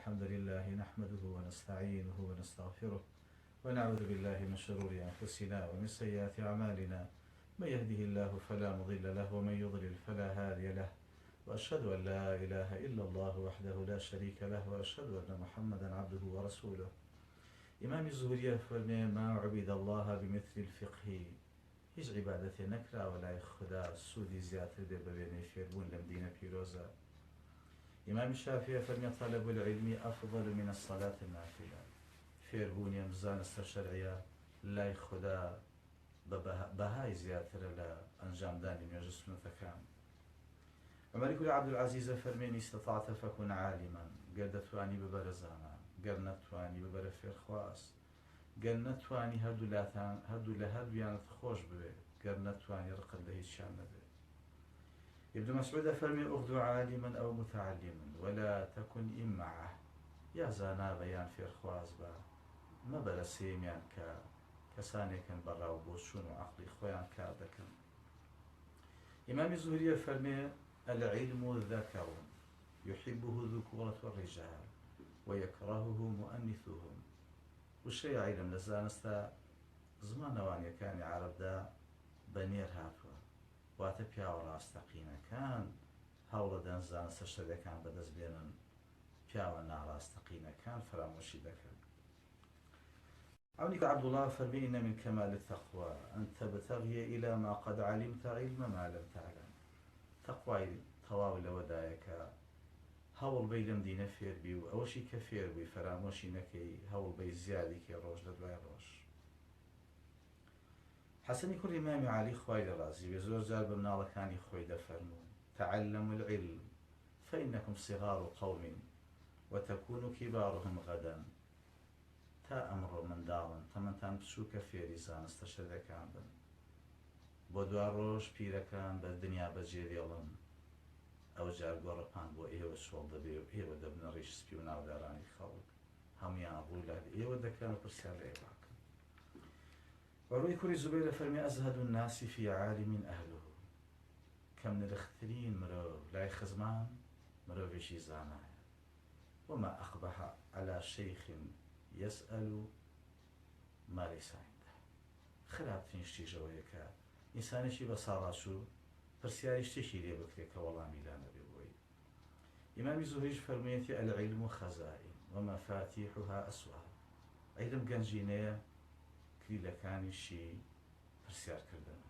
الحمد لله نحمده ونستعينه ونستغفره ونعوذ بالله من شرور أنفسنا ومن سيئات أعمالنا. من يهده الله فلا مضل له ومن يضلل فلا هادي له، وأشهد أن لا إله إلا الله وحده لا شريك له، وأشهد أن محمدا عبده ورسوله. إمام الزهري فرمي: ما عبد الله بمثل الفقه، هیچ عیبادەتێ نەکراوە لای خدا سوودی زیاتر دێ بەوێنەی فێربوون لەم دینە پیرۆزە. ئیمامی شافعی فەرمێ: طلب العلم أفضل من الصلاة النافلة، فێربوونی ئەم زانستە شەرعیە لای خدا بەهای زیاترە لە ئەنجامدانی نوێژە سونەتەکان. عومەری کوڕی عەبدولعەزیزە فەرمێنی: استطعت فكن عالما، گەر دەتوانی ببەرە زانا، گەر نەتوانی ببەرە فێرخواز، گەر نەتوانی هەردوو لە هەردوویانت خۆش بوێ، گەر نەتوانی ڕقت لە هیچیان نەبێ. ابن مسعود فەرمێ: اغدو عالما أو متعلما ولا تكن إمعة، یا زانا بە یان فێرخواز بە، مەبەرە سێمیان کە کەسانێکن بەڕاو بۆ چوون و عەقڵی خۆیان کار دەکەن. ئیمامی زوهریە فەرمێ: العلم ذكر يحبه ذكورة الرجال ويكرهه مؤنثهم. وشەیە عیلم لە زانستە زمانەوانیەکانی عەرەبدا بەنێر هاتووە، واتە پیاوە ڕاستەقینەکان هەوڵەدەن زانستە شەرعیەکان بەدەست بێنن، پیاوە ناڕاستەقینەکان فرامۆشی دەکەن. عونی عەبدوڵڵاه فەرمێ: إن من كمال التقوى أن تبتغي إلى ما قد علمت علم ما لم تعلم. تەقوای تەواو لەوەدایە کە هەوڵ بەی لەم دینە فێربی و ئەوەشی کە فێربووی فەرامۆشی نەکەی، هەوڵ بەی زیادی کە ڕۆژ لە دوای ڕۆژ. حەسەنی کوڕی ئیمامی عالی خوای لێ ڕازی بێ زۆر جار بە مناڵەکانی خۆی دەفەرموو: تعلموا العلم فإنكم صغار قوم وتكونوا كبارهم غدا. تا ئەمڕۆ منداڵن تەمەنتان بچووکە فێری زانستە شەرعیەکان بن، بۆ دوا ڕۆژ پیرەکان بە دنیا بەجێ دێڵن، ئەو جار گۆڕەپان بۆ ئێوە سۆڵ دەبێ و ئێوە دەبنە ڕیش سپی و ناودارانی خەڵک، هەمویان ڕووی لە ئێوە دەکەن و پرسیار لە ئێوەکەن. وەڕووی کوڕی زوبەیرە فەرمێ: أزهد الناس في عالم أهله، کەم نرخترین مرۆڤ لای خزمان مرۆڤێکی زانایە. وما أقبح على شيخ يسأل ما ليس عنده. خراپترین شتیژەوەیە کە ئینسانێکی بە ساڵاچوو پرسیاری شتێکی لێ بکرێت کە وەڵامی لا نەبێ بۆی. ئیمامی زوهریش فەرموویەتی: العلم خەزائن ومەفاتیحها ئەسوار. عیلم گەنجینەیە، کلیلەکانیشی پرسیارکردنە.